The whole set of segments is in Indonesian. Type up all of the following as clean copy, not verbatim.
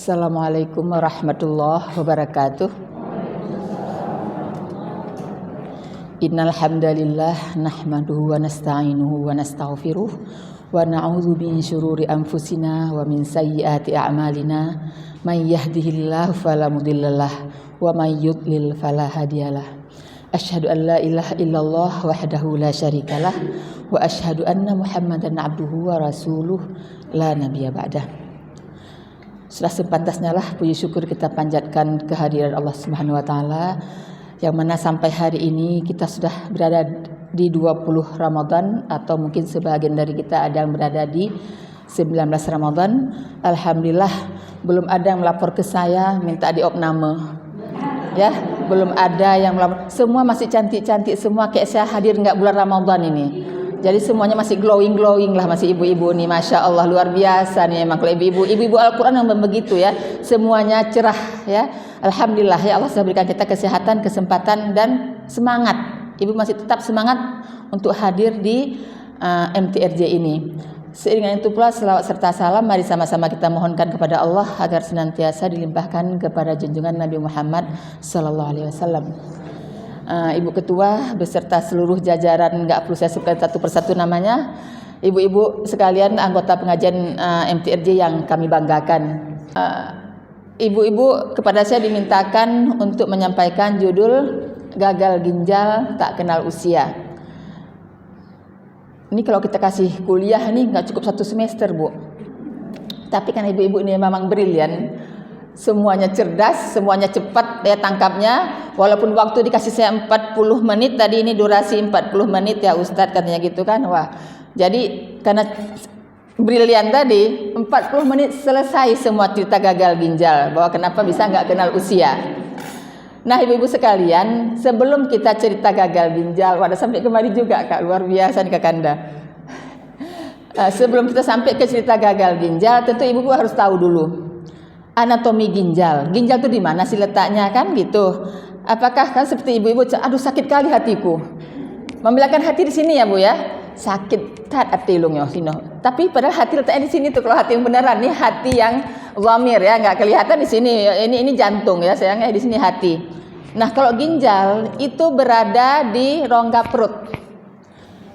Assalamualaikum warahmatullahi wabarakatuh. Innal hamdalillah nahmaduhu wa nasta'inuhu wa nastaghfiruh wa na'udzu min syururi anfusina wa min sayyiati a'malina. May yahdihillahu fala mudhillalah wa may yudlil fala hadiyalah. Asyhadu an la ilaha illallah wahdahu la syarikalah wa asyhadu anna Muhammadan abduhu wa rasuluh la nabiyya ba'dah. Sudah sepantasnya lah puji syukur kita panjatkan kehadiran Allah Subhanahu wa taala yang mana sampai hari ini kita sudah berada di 20 Ramadan atau mungkin sebagian dari kita ada yang berada di 19 Ramadan. Alhamdulillah belum ada yang melapor ke saya minta diopname. Ya, belum ada yang melapor. Semua masih cantik-cantik semua kayak saya hadir enggak bulan Ramadan ini. Jadi semuanya masih glowing lah, masih ibu-ibu nih, masya Allah luar biasa nih emang kalau ibu-ibu Al-Quran yang begitu ya, semuanya cerah ya. Alhamdulillah ya Allah sudah berikan kita kesehatan, kesempatan dan semangat. Ibu masih tetap semangat untuk hadir di MTRJ ini. Seiring itu pula selawat serta salam mari sama-sama kita mohonkan kepada Allah agar senantiasa dilimpahkan kepada junjungan Nabi Muhammad sallallahu alaihi wasallam. Ibu Ketua beserta seluruh jajaran, nggak perlu saya sebutkan satu persatu namanya, ibu-ibu sekalian anggota pengajian MTRJ yang kami banggakan. Ibu-ibu kepada saya dimintakan untuk menyampaikan judul Gagal Ginjal Tak Kenal Usia. Ini kalau kita kasih kuliah nih nggak cukup 1 semester Bu. Tapi kan ibu-ibu ini memang brilian. Semuanya cerdas, semuanya cepat ya tangkapnya. Walaupun waktu dikasih saya 40 menit, tadi ini durasi 40 menit ya Ustadz katanya gitu kan. Wah, jadi karena brilian tadi 40 menit selesai semua cerita gagal ginjal, bahwa kenapa bisa nggak kenal usia. Nah ibu-ibu sekalian, sebelum kita cerita gagal ginjal, wadah sampai kemari juga Kak, luar biasa nih Kakanda. Sebelum kita sampai ke cerita gagal ginjal, tentu ibu-ibu harus tahu dulu anatomi ginjal. Ginjal itu di mana sih letaknya kan gitu. Apakah kan seperti ibu-ibu, aduh sakit kali hatiku. Membilangkan hati di sini ya Bu ya. Sakit tat hati lung ya sino. Tapi padahal hati letaknya di sini tuh kalau hati yang beneran nih, hati yang dhamir ya, enggak kelihatan di sini. Ini jantung ya, sayangnya di sini hati. Nah, kalau ginjal itu berada di rongga perut.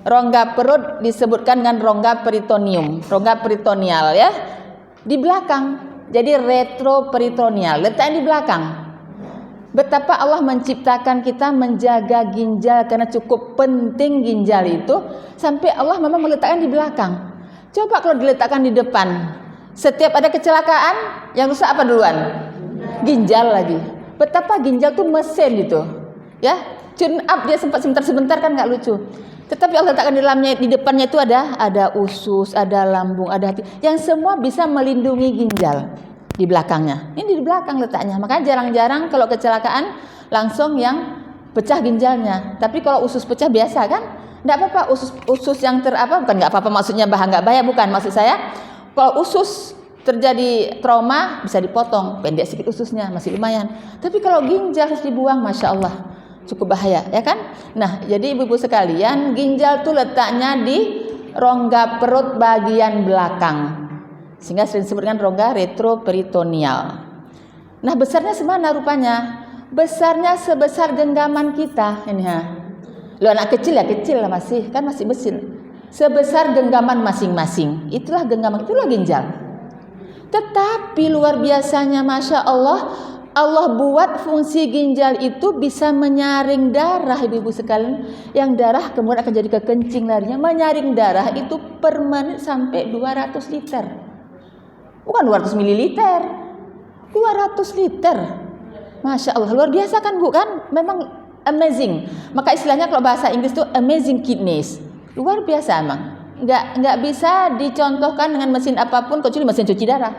Rongga perut disebutkan dengan rongga peritoneum, rongga peritoneal ya. Di belakang. Jadi retroperitoneal, letaknya di belakang. Betapa Allah menciptakan kita menjaga ginjal, karena cukup penting ginjal itu sampai Allah memang meletakkan di belakang. Coba kalau diletakkan di depan, setiap ada kecelakaan yang rusak apa duluan? Ginjal lagi. Betapa ginjal tuh mesin gitu, ya. Tune up dia sempat sebentar kan nggak lucu. Tetapi Allah letakkan di dalamnya, di depannya itu ada usus, ada lambung, ada hati, yang semua bisa melindungi ginjal di belakangnya. Ini di belakang letaknya. Makanya jarang-jarang kalau kecelakaan langsung yang pecah ginjalnya. Tapi kalau usus pecah biasa kan, nggak apa-apa. Usus yang bukan nggak apa-apa maksudnya nggak bahaya, bukan maksud saya. Kalau usus terjadi trauma bisa dipotong, pendek sedikit ususnya masih lumayan. Tapi kalau ginjal harus dibuang, masya Allah. Cukup bahaya ya kan. Nah jadi ibu-ibu sekalian, ginjal tuh letaknya di rongga perut bagian belakang, sehingga sering disebutkan rongga retroperitoneal. Nah besarnya semana rupanya? Besarnya sebesar genggaman kita ini ha. Lu anak kecil ya kecil lah masih besar. Sebesar genggaman masing-masing. Itulah genggaman, itulah ginjal. Tetapi luar biasanya masya Allah buat fungsi ginjal itu bisa menyaring darah ibu-ibu sekalian, yang darah kemudian akan jadi ke kencing larinya. Menyaring darah itu per menit sampai 200 liter. Bukan 200 mililiter, 200 liter. Masya Allah, luar biasa kan Bu kan? Memang amazing. Maka istilahnya kalau bahasa Inggris itu amazing kidneys. Luar biasa emang. Nggak bisa dicontohkan dengan mesin apapun kecuali mesin cuci darah.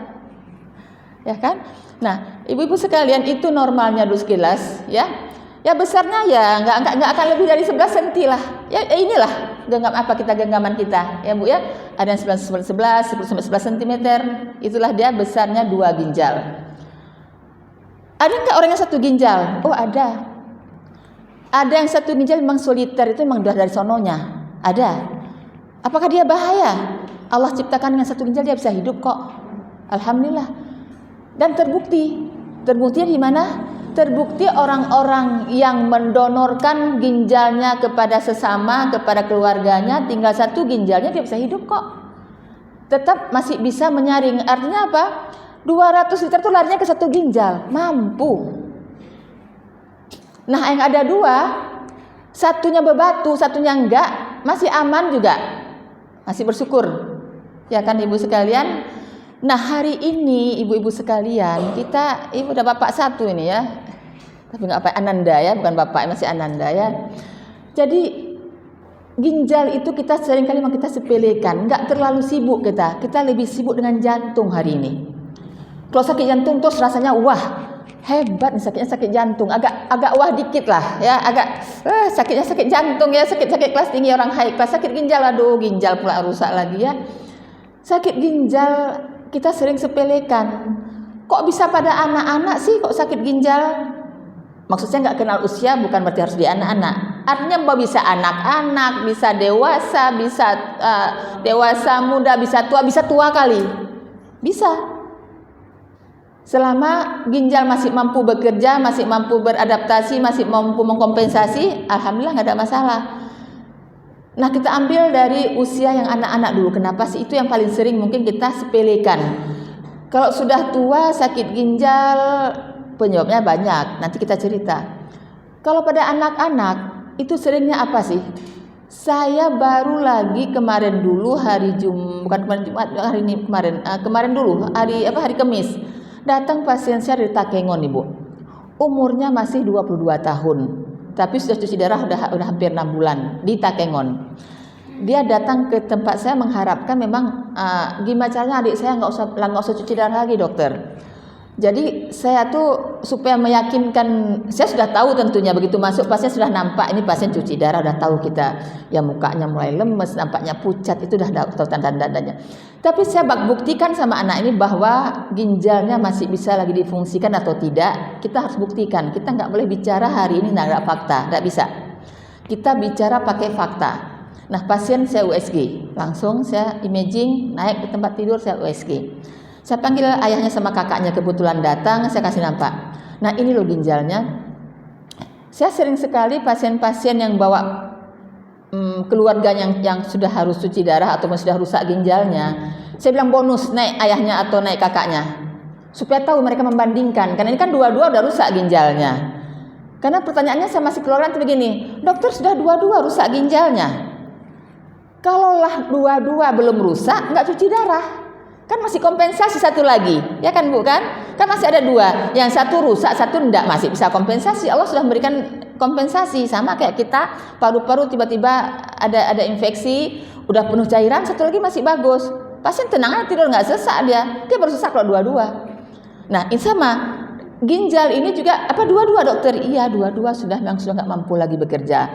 Ya kan? Nah, ibu-ibu sekalian, itu normalnya dulu sekilas ya. Ya besarnya ya nggak akan lebih dari 11 cm lah. Ya inilah genggaman kita ya Bu ya. Ada yang 10 sampai 11 cm. Itulah dia besarnya 2 ginjal. Ada nggak orang yang 1 ginjal? Oh ada. Ada yang 1 ginjal memang soliter, itu memang dari sononya. Ada. Apakah dia bahaya? Allah ciptakan dengan 1 ginjal dia bisa hidup kok. Alhamdulillah. Dan terbuktinya di mana? Terbukti orang-orang yang mendonorkan ginjalnya kepada sesama, kepada keluarganya, tinggal satu ginjalnya dia bisa hidup kok. Tetap masih bisa menyaring. Artinya apa? 200 liter itu larinya ke satu ginjal, mampu. Nah, yang ada 2, satunya berbatu, satunya enggak, masih aman juga. Masih bersyukur. Ya kan ibu sekalian? Nah, hari ini ibu-ibu sekalian, ibu udah bapak satu ini ya. Tapi enggak apa Ananda ya, bukan bapak, masih Ananda ya. Jadi ginjal itu kita seringkali kita sepelekan, enggak terlalu sibuk kita. Kita lebih sibuk dengan jantung hari ini. Kalau sakit jantung terus rasanya wah, hebat nih sakitnya, sakit jantung. Agak wah dikit lah ya, sakitnya sakit jantung ya, sakit kelas tinggi orang high class. Sakit ginjal, aduh ginjal pula rusak lagi ya. Sakit ginjal kita sering sepelekan. Kok bisa pada anak-anak sih kok sakit ginjal? Maksudnya nggak kenal usia, bukan berarti harus di anak-anak. Artinya bahwa bisa anak-anak, bisa dewasa, bisa dewasa muda, bisa tua kali. Bisa. Selama ginjal masih mampu bekerja, masih mampu beradaptasi, masih mampu mengkompensasi, alhamdulillah nggak ada masalah. Nah, kita ambil dari usia yang anak-anak dulu. Kenapa sih? Itu yang paling sering mungkin kita sepelekan. Kalau sudah tua sakit ginjal, penyebabnya banyak. Nanti kita cerita. Kalau pada anak-anak itu seringnya apa sih? Saya baru lagi kemarin dulu hari hari Kamis datang pasien saya dari Takengon, Ibu. Umurnya masih 22 tahun. Tapi sudah cuci darah udah hampir 6 bulan di Takengon. Dia datang ke tempat saya mengharapkan memang gimana caranya adik saya nggak usah cuci darah lagi, dokter. Jadi saya tuh supaya meyakinkan, saya sudah tahu tentunya begitu masuk pasien sudah nampak ini pasien cuci darah, udah tahu kita ya mukanya mulai lemes, nampaknya pucat, itu udah tahu tanda-tandanya. Tapi saya buktikan sama anak ini bahwa ginjalnya masih bisa lagi difungsikan atau tidak. Kita harus buktikan. Kita nggak boleh bicara hari ini nggak ada fakta, nggak bisa. Kita bicara pakai fakta. Nah, pasien saya USG, langsung saya imaging, naik ke tempat tidur saya USG. Saya panggil ayahnya sama kakaknya, kebetulan datang, saya kasih nampak. Nah, ini loh ginjalnya. Saya sering sekali pasien-pasien yang bawa keluarga yang sudah harus cuci darah ataupun sudah rusak ginjalnya. Saya bilang bonus naik ayahnya atau naik kakaknya. Supaya tahu mereka membandingkan. Karena ini kan dua-dua udah rusak ginjalnya. Karena pertanyaannya sama si keluarga itu begini, dokter sudah dua-dua rusak ginjalnya. Kalaulah dua-dua belum rusak, nggak cuci darah. Kan masih kompensasi satu lagi, ya kan Bu kan? Kan masih ada 2, yang satu rusak, satu enggak, masih bisa kompensasi. Allah sudah memberikan kompensasi. Sama kayak kita paru-paru tiba-tiba ada infeksi, udah penuh cairan, satu lagi masih bagus. Pasien tenang aja tidur, nggak sesak dia baru sesak kalau 2-2. Nah ini sama ginjal ini juga apa 2-2 dokter? Iya 2-2 sudah nggak mampu lagi bekerja.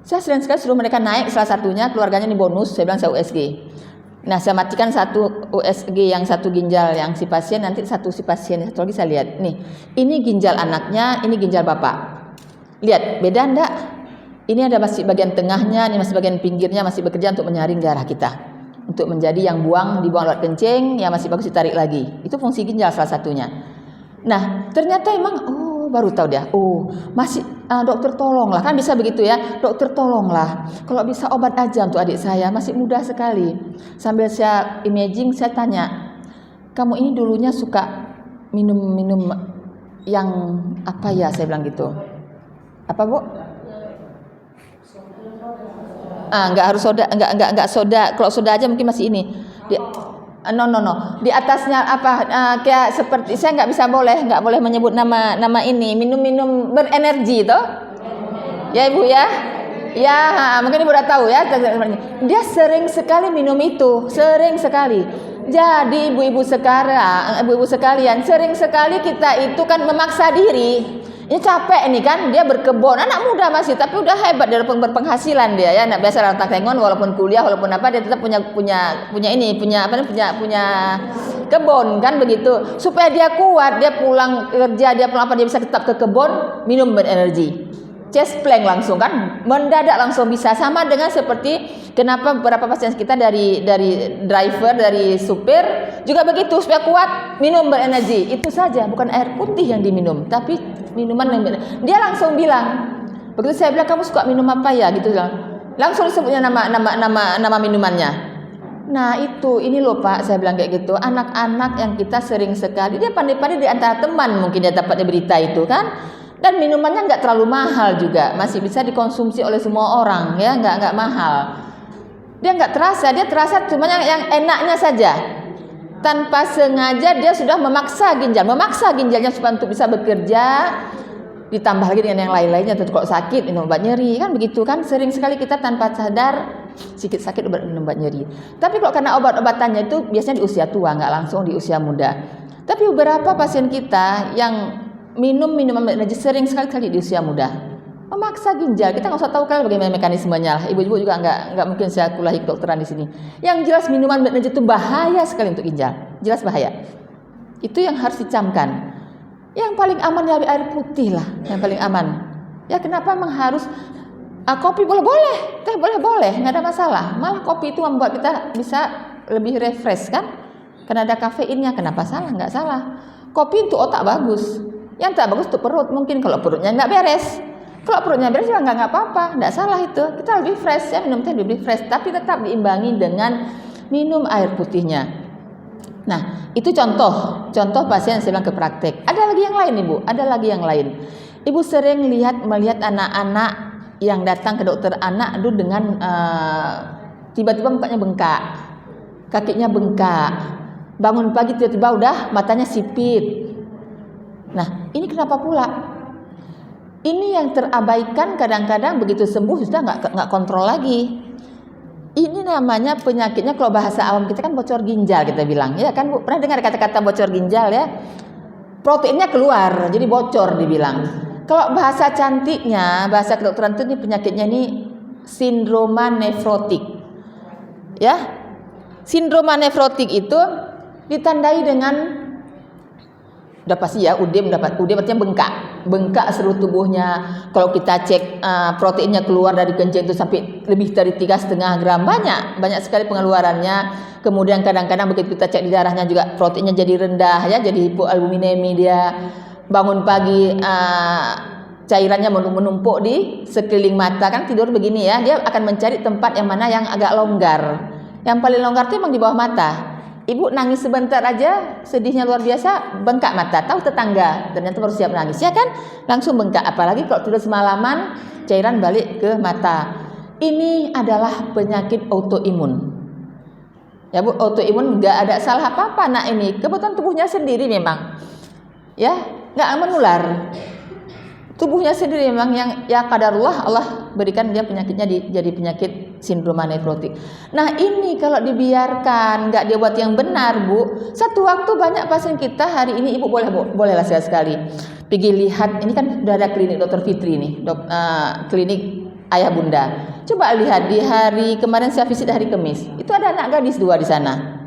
Saya sering sekali suruh mereka naik, salah satunya keluarganya ini bonus, saya bilang saya USG. Nah, saya matikan satu USG yang satu ginjal yang si pasien, nanti satu si pasien, satu lagi saya lihat. Nih, ini ginjal anaknya, ini ginjal bapak. Lihat, beda enggak? Ini ada masih bagian tengahnya, ini masih bagian pinggirnya masih bekerja untuk menyaring darah kita. Untuk menjadi yang dibuang lewat kencing, yang masih bagus ditarik lagi. Itu fungsi ginjal salah satunya. Nah, ternyata emang baru tahu dia. Masih dokter tolonglah, kan bisa begitu ya. Dokter tolonglah. Kalau bisa obat aja untuk adik saya, masih muda sekali. Sambil saya imaging, saya tanya, "Kamu ini dulunya suka minum yang apa ya?" Saya bilang gitu. Apa, Bu? Enggak harus soda, enggak soda. Kalau soda aja mungkin masih ini. No. Di atasnya apa? Kayak seperti saya nggak boleh menyebut nama ini. Minum berenergi toh? Ya Ibu ya. Ya, mungkin Ibu udah tahu ya. Dia sering sekali minum itu, sering sekali. Jadi ibu-ibu sekalian, sering sekali kita itu kan memaksa diri. Ini capek nih kan, dia berkebun, anak muda masih, tapi udah hebat, dia berpenghasilan dia ya. Nah, biasa orang Takengon walaupun kuliah walaupun apa dia tetap punya kebun kan begitu. Supaya dia kuat, dia pulang kerja, dia pulang apa dia bisa tetap ke kebun, minum berenergi. chest plank langsung kan, mendadak langsung bisa. Sama dengan seperti kenapa beberapa pasien kita dari driver, dari supir juga begitu, supaya kuat minum berenergi. Itu saja, bukan air putih yang diminum, tapi minuman yang dia langsung bilang. Begitu saya bilang, kamu suka minum apa ya gitu, langsung disebutnya nama minumannya. Nah ini loh Pak, saya bilang kayak gitu. Anak-anak yang kita sering sekali, dia pandai-pandai di antara teman mungkin dia dapatnya berita itu kan. Dan minumannya nggak terlalu mahal juga, masih bisa dikonsumsi oleh semua orang ya, nggak mahal. Dia nggak terasa, dia terasa cuma yang enaknya saja. Tanpa sengaja dia sudah memaksa ginjalnya supaya untuk bisa bekerja. Ditambah lagi dengan yang lain-lainnya, tentu kalau sakit minum obat nyeri kan begitu kan. Sering sekali kita tanpa sadar sedikit sakit minum obat nyeri. Tapi kalau karena obat-obatannya itu biasanya di usia tua, nggak langsung di usia muda. Tapi beberapa pasien kita yang minum minuman energi sering sekali di usia muda, memaksa ginjal. Kita nggak usah tahu kan bagaimana mekanismenya lah. Ibu-ibu juga nggak mungkin saya kuliah kedokteran di sini. Yang jelas minuman energi itu bahaya sekali untuk ginjal, jelas bahaya. Itu yang harus dicamkan. Yang paling aman ya air putih lah, yang paling aman. Ya kenapa memang harus kopi boleh, teh boleh, nggak ada masalah. Malah kopi itu membuat kita bisa lebih refresh kan, karena ada kafeinnya. Kenapa salah? Nggak salah. Kopi untuk otak bagus. Yang tak bagus untuk perut, mungkin kalau perutnya nggak beres. Kalau perutnya beres juga nggak apa-apa, nggak salah itu. Kita lebih fresh ya, minum teh lebih fresh, tapi tetap diimbangi dengan minum air putihnya. Nah, itu contoh pasien yang saya bilang ke praktek. Ada lagi yang lain Ibu, ada lagi yang lain. Ibu sering melihat anak-anak yang datang ke dokter anak itu dengan tiba-tiba mukanya bengkak, kakinya bengkak, bangun pagi tiba-tiba udah matanya sipit. Nah, ini kenapa pula? Ini yang terabaikan kadang-kadang begitu sembuh sudah nggak kontrol lagi. Ini namanya penyakitnya kalau bahasa awam kita kan bocor ginjal kita bilang, ya kan Bu? Pernah dengar kata-kata bocor ginjal ya? Proteinnya keluar, jadi bocor dibilang. Kalau bahasa cantiknya, bahasa kedokteran itu penyakitnya ini sindroma nefrotik. Ya, sindroma nefrotik itu ditandai dengan udah pasti ya UD artinya bengkak seluruh tubuhnya. Kalau kita cek proteinnya keluar dari kencing itu sampai lebih dari 3,5 gram, banyak sekali pengeluarannya. Kemudian kadang-kadang begitu kita cek di darahnya juga proteinnya jadi rendah ya, jadi hipoalbuminemi dia. Bangun pagi cairannya menumpuk di sekeliling mata kan, tidur begini ya, dia akan mencari tempat yang mana yang agak longgar. Yang paling longgar itu memang di bawah mata. Ibu nangis sebentar aja, sedihnya luar biasa, bengkak mata. Tahu tetangga, ternyata baru siap nangis, ya kan? Langsung bengkak. Apalagi kalau tidur semalaman, cairan balik ke mata. Ini adalah penyakit autoimun. Ya Bu, autoimun nggak ada salah apa-apa. Nah ini kebetulan tubuhnya sendiri memang, ya nggak menular. Tubuhnya sendiri memang yang ya qadarullah Allah berikan dia penyakitnya jadi penyakit sindroma nefrotik. Nah ini kalau dibiarkan nggak dibuat yang benar Bu, satu waktu banyak pasien kita hari ini Ibu bolehlah sekali pergi lihat. Ini kan sudah ada klinik Dr. Fitri nih, klinik ayah bunda. Coba lihat di hari kemarin saya visit hari Kamis, itu ada anak gadis 2 di sana.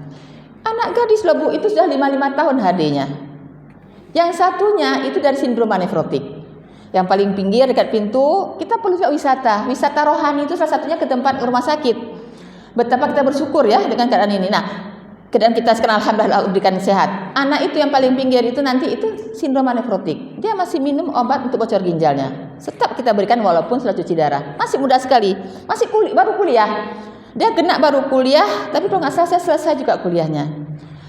Anak gadis loh Bu, itu sudah 55 tahun HD-nya. Yang satunya itu dari sindroma nefrotik. Yang paling pinggir dekat pintu, kita perlu juga wisata rohani itu salah satunya ke tempat rumah sakit. Betapa kita bersyukur ya dengan keadaan ini. Nah, keadaan kita sekarang alhamdulillah diberikan sehat. Anak itu yang paling pinggir itu nanti itu sindroma nefrotik. Dia masih minum obat untuk bocor ginjalnya. Tetap kita berikan walaupun sudah cuci darah. Masih muda sekali, masih baru kuliah. Dia kena baru kuliah, tapi kalau nggak salah saya selesai juga kuliahnya.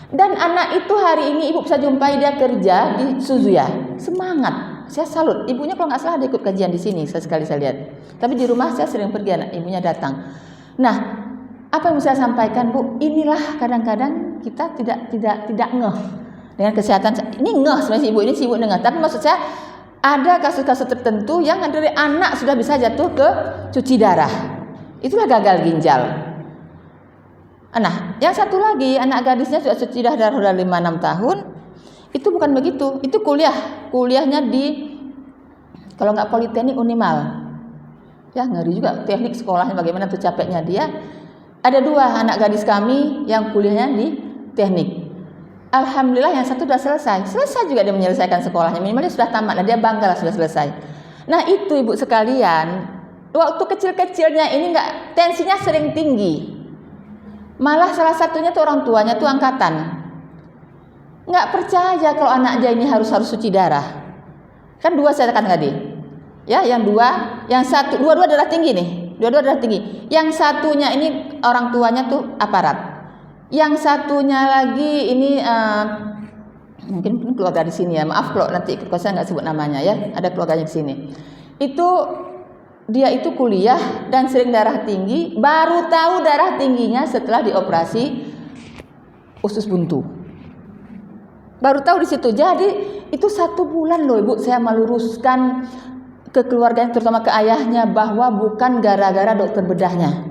Dan anak itu hari ini Ibu bisa jumpai dia kerja di Suzuya. Semangat. Saya salut, ibunya kalau nggak salah ada ikut kajian di sini saya lihat. Tapi di rumah saya sering pergi, anak ibunya datang. Nah, apa yang saya sampaikan Bu? Inilah kadang-kadang kita tidak ngeh dengan kesehatan. Ini ngeh sebenarnya ibu ini sibuk ngeh. Tapi maksud saya ada kasus-kasus tertentu yang dari anak sudah bisa jatuh ke cuci darah. Itulah gagal ginjal. Nah, yang satu lagi anak gadisnya sudah cuci darah sudah 5-6 tahun. Itu bukan begitu, itu kuliahnya di kalau nggak Politeknik Unimal. Ya ngeri juga teknik sekolahnya bagaimana tuh capeknya dia. Ada 2 anak gadis kami yang kuliahnya di teknik. Alhamdulillah yang satu sudah selesai juga dia menyelesaikan sekolahnya, minimal dia sudah tamat lah, dia bangga lah sudah selesai. Nah itu ibu sekalian, waktu kecil-kecilnya ini tensinya sering tinggi. Malah salah satunya tuh orang tuanya tuh angkatan. Nggak percaya kalau anaknya ini harus cuci darah. Kan 2 saya katakan tadi. Ya, yang satu, dua-dua darah tinggi nih. Dua-dua darah tinggi. Yang satunya ini orang tuanya tuh aparat. Yang satunya lagi ini mungkin keluarga di sini ya. Maaf kalau nanti ikut saya nggak sebut namanya ya. Ada keluarganya di sini. Dia itu kuliah dan sering darah tinggi. Baru tahu darah tingginya setelah dioperasi usus buntu. Baru tahu di situ. Jadi itu 1 bulan loh ibu saya meluruskan ke keluarganya, terutama ke ayahnya, bahwa bukan gara-gara dokter bedahnya.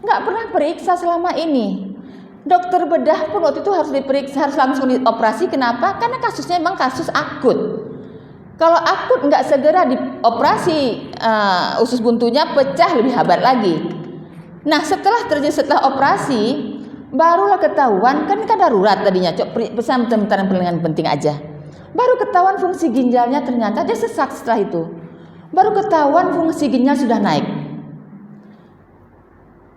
Nggak pernah periksa selama ini. Dokter bedah pun waktu itu harus diperiksa, harus langsung dioperasi. Kenapa? Karena kasusnya memang kasus akut. Kalau akut nggak segera dioperasi, usus buntunya pecah lebih hebat lagi. Nah setelah operasi barulah ketahuan, kan darurat tadinya, pesan penanganan penting aja. Baru ketahuan fungsi ginjalnya ternyata dia sesak. Setelah itu baru ketahuan fungsi ginjal sudah naik.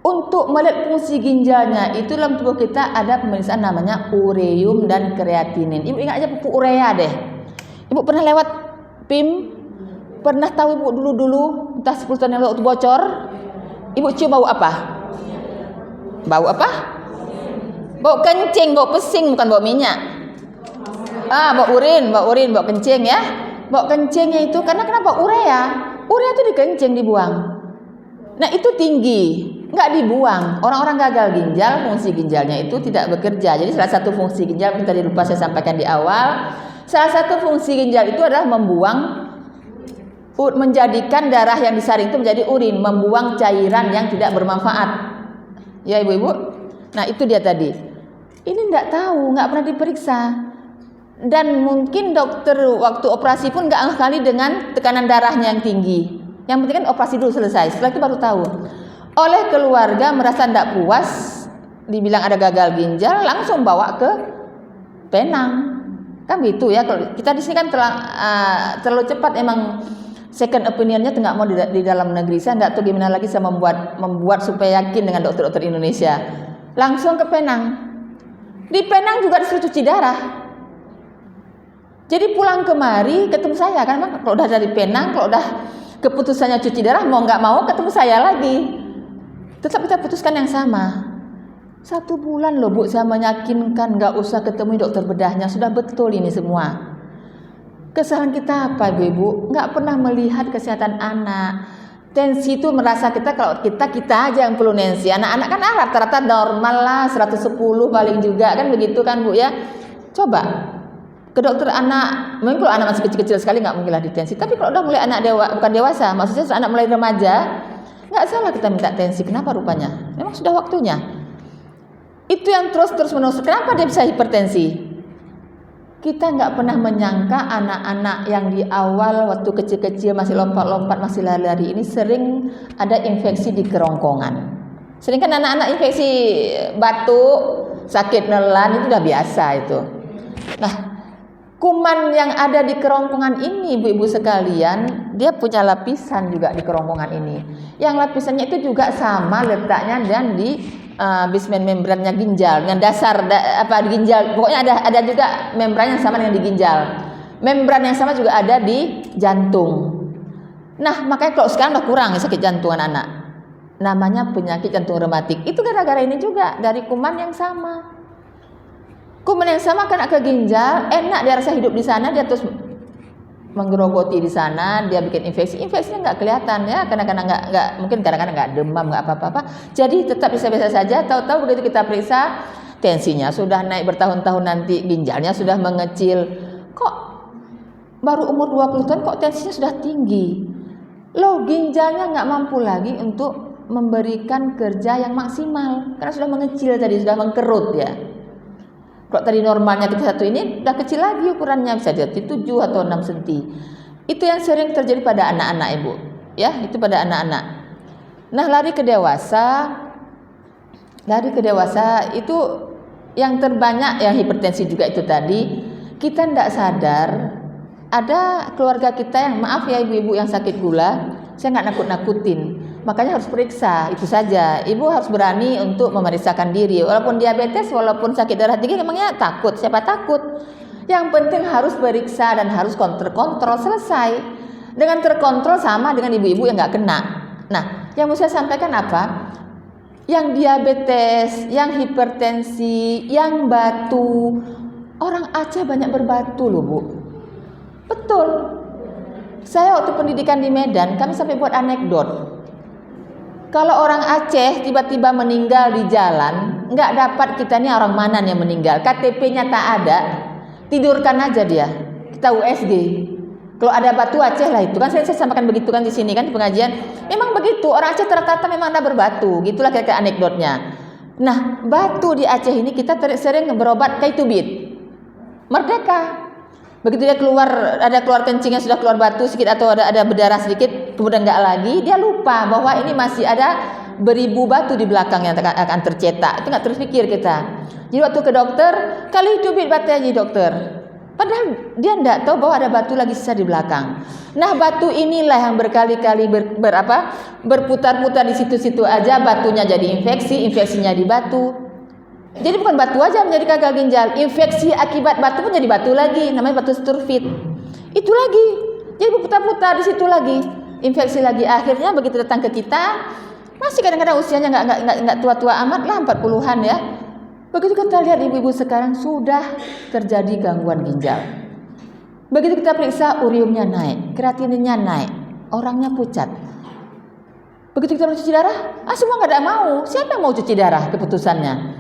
Untuk melihat fungsi ginjalnya itu dalam tubuh kita ada pemeriksaan namanya ureum dan kreatinin. Ibu ingat aja pupuk urea deh. Ibu pernah lewat PIM? Pernah tahu ibu dulu entah 10 tahun yang lalu waktu bocor, ibu cium bau apa? Bau apa? Bau kencing, bau pesing, bukan bau minyak. Bau urin, bau kencing ya. Bau kencingnya itu karena kenapa? Urea itu dikencing, dibuang. Nah itu tinggi, nggak dibuang. Orang-orang gagal ginjal, fungsi ginjalnya itu tidak bekerja. Jadi salah satu fungsi ginjal, tadi lupa saya sampaikan di awal, salah satu fungsi ginjal itu adalah menjadikan darah yang disaring itu menjadi urin, membuang cairan yang tidak bermanfaat. Ya ibu-ibu. Nah itu dia tadi. Ini nggak tahu, nggak pernah diperiksa. Dan mungkin dokter waktu operasi pun nggak kali dengan tekanan darahnya yang tinggi. Yang penting kan operasi dulu selesai. Setelah itu baru tahu. Oleh keluarga merasa tidak puas, dibilang ada gagal ginjal, langsung bawa ke Penang. Kan gitu ya. Kalau kita di sini kan terlalu cepat emang second opinionnya nggak mau di dalam negeri. Saya nggak tahu gimana lagi saya membuat supaya yakin dengan dokter-dokter Indonesia. Langsung ke Penang. Di Penang juga disuruh cuci darah. Jadi pulang kemari ketemu saya kan, kalau udah dari Penang, kalau udah keputusannya cuci darah, mau nggak mau ketemu saya lagi. Tetap kita putuskan yang sama. 1 bulan loh bu, saya meyakinkan nggak usah ketemu dokter bedahnya, sudah betul ini semua. Kesalahan kita apa ibu? Nggak pernah melihat kesehatan anak. Tensi itu merasa kalau kita aja yang perlu tensi. Anak-anak kan rata-rata normal lah, 110 paling juga kan begitu kan bu ya. Coba ke dokter anak, mungkin kalau anak masih kecil-kecil sekali nggak mungkin lah ditensi. Tapi kalau udah mulai anak bukan dewasa, maksudnya anak mulai remaja, nggak salah kita minta tensi. Kenapa rupanya? Memang sudah waktunya. Itu yang terus menerus. Kenapa dia bisa hipertensi? Kita nggak pernah menyangka anak-anak yang di awal waktu kecil-kecil masih lompat-lompat, masih lari-lari ini sering ada infeksi di kerongkongan. Sering kan anak-anak infeksi batuk, sakit nelan itu udah biasa itu. Nah, kuman yang ada di kerongkongan ini ibu-ibu sekalian, dia punya lapisan juga di kerongkongan ini. Yang lapisannya itu juga sama letaknya dan di basement membrannya ginjal, dengan dasar ginjal. Pokoknya ada juga membran yang sama dengan di ginjal. Membran yang sama juga ada di jantung. Nah, makanya kalau sekarang udah kurang sakit jantung anak-anak. Namanya penyakit jantung rematik. Itu gara-gara ini juga dari kuman yang sama. Kuman yang sama kena ke ginjal, enak dia rasa hidup di sana, dia terus menggerogoti di sana, dia bikin infeksi. Infeksinya nggak kelihatan ya, kadang-kadang nggak, mungkin kadang-kadang nggak demam, nggak apa-apa. Jadi tetap biasa-biasa saja. Tahu-tahu begitu kita periksa, tensinya sudah naik bertahun-tahun, nanti ginjalnya sudah mengecil. Kok baru umur 20 tahun kok tensinya sudah tinggi? Loh, ginjalnya nggak mampu lagi untuk memberikan kerja yang maksimal karena sudah mengecil tadi, sudah mengkerut ya. Kalau tadi normalnya kita 1 ini udah kecil lagi ukurannya, bisa jadi 7 atau 6 cm. Itu yang sering terjadi pada anak-anak ibu, ya itu pada anak-anak. Nah lari ke dewasa itu yang terbanyak yang hipertensi juga itu tadi. Kita tidak sadar Ada keluarga kita yang, maaf ya ibu-ibu yang sakit gula, saya nggak nakut-nakutin. Makanya harus periksa, itu saja. Ibu harus berani untuk memeriksakan diri. Walaupun diabetes, walaupun sakit darah tinggi, memangnya takut? Siapa takut? Yang penting harus periksa dan harus kontrol, selesai. Dengan terkontrol sama dengan ibu-ibu yang nggak kena. Nah, yang mau saya sampaikan apa? Yang diabetes, yang hipertensi, yang batu, orang Aceh banyak berbatu loh Bu. Betul. Saya waktu pendidikan di Medan, kami sampai buat anekdot. Kalau orang Aceh tiba-tiba meninggal di jalan, nggak dapat kita ini orang mana yang meninggal, KTP-nya tak ada, tidurkan aja dia. Kita USG. Kalau ada batu Aceh lah itu kan saya sampaikan begitu kan di sini kan di pengajian. Memang begitu, orang Aceh rata-rata memang ada berbatu. Gitulah kira-kira anekdotnya. Nah, batu di Aceh ini kita sering berobat kayak tubit. Merdeka. Begitu dia keluar, ada keluar kencingnya sudah keluar batu sedikit atau ada berdarah sedikit, kemudian enggak lagi, dia lupa bahwa ini masih ada beribu batu di belakang yang akan tercetak. Itu enggak terpikir kita. Jadi waktu ke dokter, kali tubit batu aja dokter. Padahal dia enggak tahu bahwa ada batu lagi sisa di belakang. Nah, batu inilah yang berkali-kali berputar-putar di situ-situ aja, batunya jadi infeksi, infeksinya di batu. Jadi bukan batu aja menjadi gagal ginjal, infeksi akibat batu pun jadi batu lagi, namanya batu sturfit. Itu lagi, jadi berputar-putar di situ lagi, infeksi lagi. Akhirnya begitu datang ke kita, masih kadang-kadang usianya nggak tua-tua amat lah, 40-an ya. Begitu kita lihat ibu-ibu sekarang sudah terjadi gangguan ginjal. Begitu kita periksa, uriumnya naik, kreatininnya naik, orangnya pucat. Begitu kita cuci darah, semua nggak ada mau. Siapa yang mau cuci darah? Keputusannya.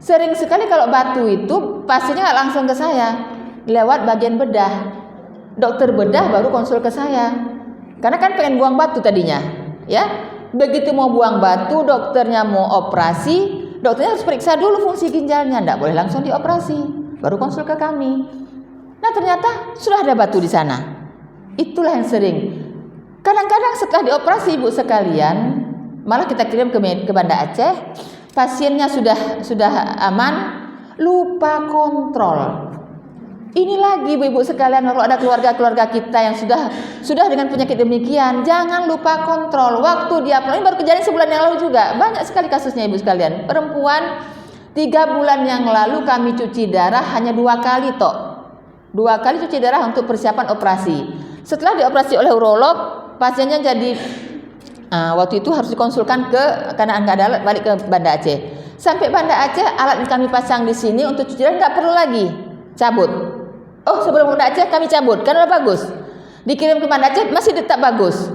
Sering sekali kalau batu itu pastinya nggak langsung ke saya, lewat bagian bedah. Dokter bedah baru konsul ke saya, karena kan pengen buang batu tadinya, ya. Begitu mau buang batu, dokternya mau operasi, dokternya harus periksa dulu fungsi ginjalnya, nggak boleh langsung dioperasi, baru konsul ke kami. Nah ternyata sudah ada batu di sana. Itulah yang sering. Kadang-kadang setelah dioperasi ibu sekalian, malah kita kirim ke Banda Aceh. Pasiennya sudah aman, lupa kontrol. Ini lagi ibu-ibu sekalian, kalau ada keluarga-keluarga kita yang sudah dengan penyakit demikian, jangan lupa kontrol. Waktu dia ini baru kejadian sebulan yang lalu juga, banyak sekali kasusnya ibu sekalian. Perempuan 3 bulan yang lalu kami cuci darah hanya 2 kali tok. 2 kali cuci darah untuk persiapan operasi. Setelah dioperasi oleh urolog, pasiennya jadi waktu itu harus dikonsulkan karena nggak ada alat, balik ke Banda Aceh. Sampai Banda Aceh, alat yang kami pasang di sini untuk cuci darah nggak perlu lagi, cabut. Oh, sebelum Banda Aceh kami cabut, karena udah bagus. Dikirim ke Banda Aceh masih tetap bagus.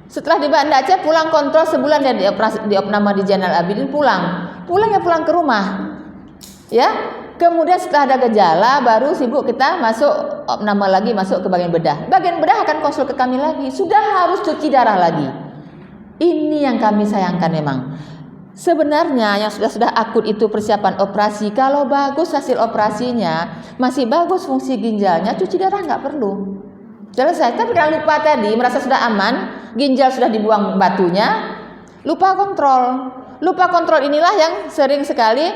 Setelah di Banda Aceh pulang kontrol sebulan dia diopname di Jainal Abidin, pulang ke rumah. Ya. Kemudian setelah ada gejala baru sibuk kita masuk opname lagi, masuk ke bagian bedah. Bagian bedah akan konsul ke kami lagi, sudah harus cuci darah lagi. Ini yang kami sayangkan memang. Sebenarnya yang sudah akut itu persiapan operasi. Kalau bagus hasil operasinya, masih bagus fungsi ginjalnya, cuci darah nggak perlu. Selesai. Tapi kalau lupa tadi, merasa sudah aman, ginjal sudah dibuang batunya, lupa kontrol. Lupa kontrol inilah yang sering sekali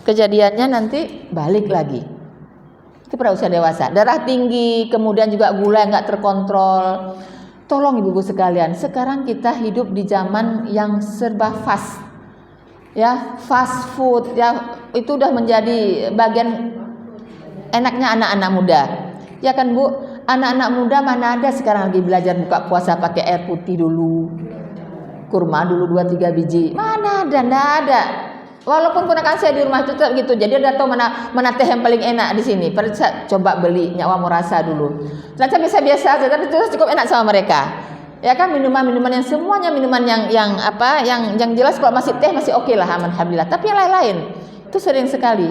kejadiannya nanti balik lagi. Itu pada usia dewasa. Darah tinggi, kemudian juga gula yang nggak terkontrol. Tolong ibu-ibu sekalian, sekarang kita hidup di zaman yang serba fast. Ya, fast food ya, itu udah menjadi bagian enaknya anak-anak muda. Ya kan Bu, anak-anak muda mana ada sekarang lagi belajar buka puasa pakai air putih dulu. Kurma dulu 2-3 biji. Mana ada, enggak ada. Walaupun ponakan saya di rumah itu tetap gitu. Jadi udah tahu mana teh yang paling enak di sini. Periksa, coba beli, nyawa mau rasa dulu. Ternyata biasa-biasa aja, tapi itu cukup enak sama mereka. Ya kan, minuman-minuman yang semuanya minuman yang jelas kalau masih teh masih oke lah, alhamdulillah. Tapi yang lain-lain itu sering sekali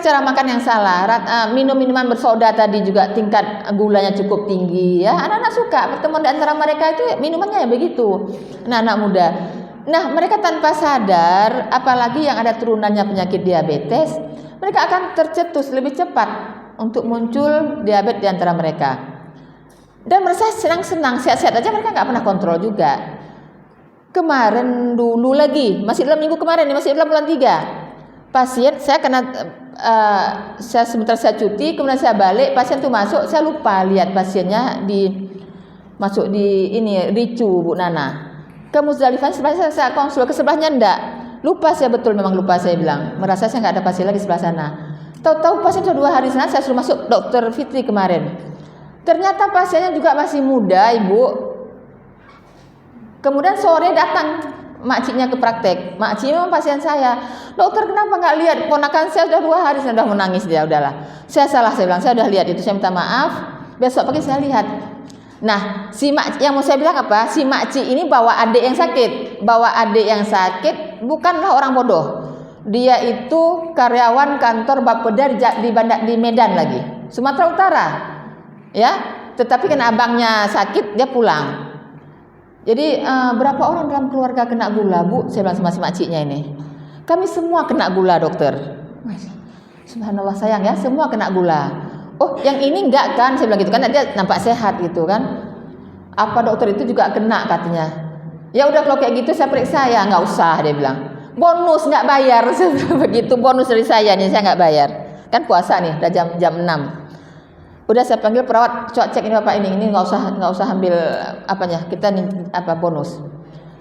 cara makan yang salah. Minum minuman bersoda tadi juga tingkat gulanya cukup tinggi ya. Anak-anak suka pertemuan di antara mereka itu minumannya ya begitu. Anak-anak muda. Nah, mereka tanpa sadar, apalagi yang ada turunannya penyakit diabetes, mereka akan tercetus lebih cepat untuk muncul diabetes di antara mereka. Dan merasa senang-senang, sehat-sehat aja mereka nggak pernah kontrol juga. Kemarin dulu lagi, masih dalam minggu kemarin, masih dalam bulan 3, pasien saya kena saya sebentar saya cuti, kemudian saya balik, pasien tuh masuk, saya lupa lihat pasiennya masuk di ini Ricu Bu Nana. Ke Muzdalifah sebenarnya saya konsul, ke sebelahnya enggak. Lupa saya, betul memang lupa saya bilang. Merasa saya enggak ada pasien lagi sebelah sana. Tahu-tahu pasien sudah 2 hari sana, saya suruh masuk Dokter Fitri kemarin. Ternyata pasiennya juga masih muda, Ibu. Kemudian sore datang makciknya ke praktek. Makciknya memang pasien saya. Dokter, kenapa nggak lihat? Ponakan saya sudah 2 hari, saya sudah menangis dia. Udahlah, saya salah, saya bilang saya sudah lihat itu, saya minta maaf. Besok pagi saya lihat. Nah, yang mau saya bilang apa? Si makcik ini bawa adik yang sakit. Bawa adik yang sakit bukanlah orang bodoh. Dia itu karyawan kantor Bapeda di Medan lagi, Sumatera Utara. Ya, tetapi karena abangnya sakit, dia pulang. Jadi berapa orang dalam keluarga kena gula, Bu? Saya bilang sama si makciknya ini. Kami semua kena gula, dokter. Subhanallah, sayang ya, semua kena gula. Oh, yang ini enggak kan? Saya bilang gitu kan, dia nampak sehat gitu kan. Apa dokter itu juga kena katanya. Ya udah kalau kayak gitu saya periksa ya, enggak usah, dia bilang. Bonus enggak bayar. Saya bilang begitu, bonus dari saya nih, saya enggak bayar. Kan puasa nih, udah jam 6. Udah saya panggil perawat, coba cek ini Bapak ini enggak usah ambil apanya. Kita nih bonus.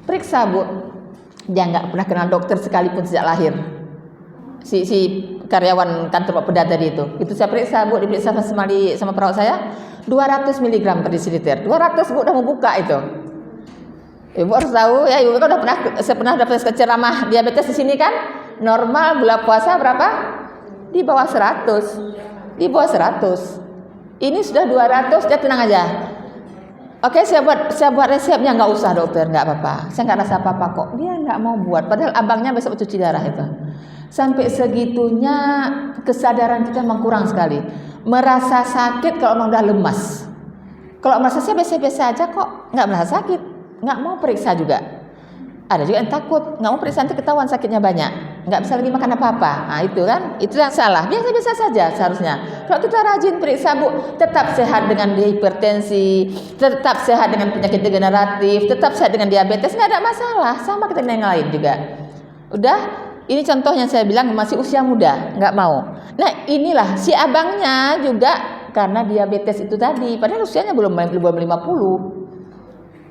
Periksa, Bu. Dia enggak pernah kenal dokter sekalipun sejak lahir. Si karyawan kantor Bapeda tadi itu saya periksa, Bu, diperiksa sama perawat saya 200 mg per desiliter. 200, Bu, udah mau buka itu. Ibu harus tahu ya, Ibu kan saya pernah dapat ceramah diabetes di sini kan. Normal gula puasa berapa? Di bawah 100. Di bawah 100. Ini sudah 200, dia tenang aja. Oke, saya buat resepnya, nggak usah dokter, nggak apa-apa. Saya nggak rasa apa-apa kok. Dia nggak mau buat, padahal abangnya besok cuci darah itu. Sampai segitunya kesadaran kita memang kurang sekali. Merasa sakit kalau memang udah lemas. Kalau merasa saya biasa-biasa aja kok, nggak merasa sakit, nggak mau periksa juga. Ada juga yang takut, nggak mau periksa nanti ketahuan sakitnya banyak, nggak bisa lagi makan apa-apa. Nah itu kan, itu yang salah. Biasa-biasa saja seharusnya. Kalau kita rajin periksa, Bu, tetap sehat dengan hipertensi, tetap sehat dengan penyakit degeneratif, tetap sehat dengan diabetes, nggak ada masalah. Sama kita dengan yang lain juga. Udah, ini contoh yang saya bilang masih usia muda, nggak mau. Nah inilah si abangnya juga karena diabetes itu tadi, padahal usianya belum 50.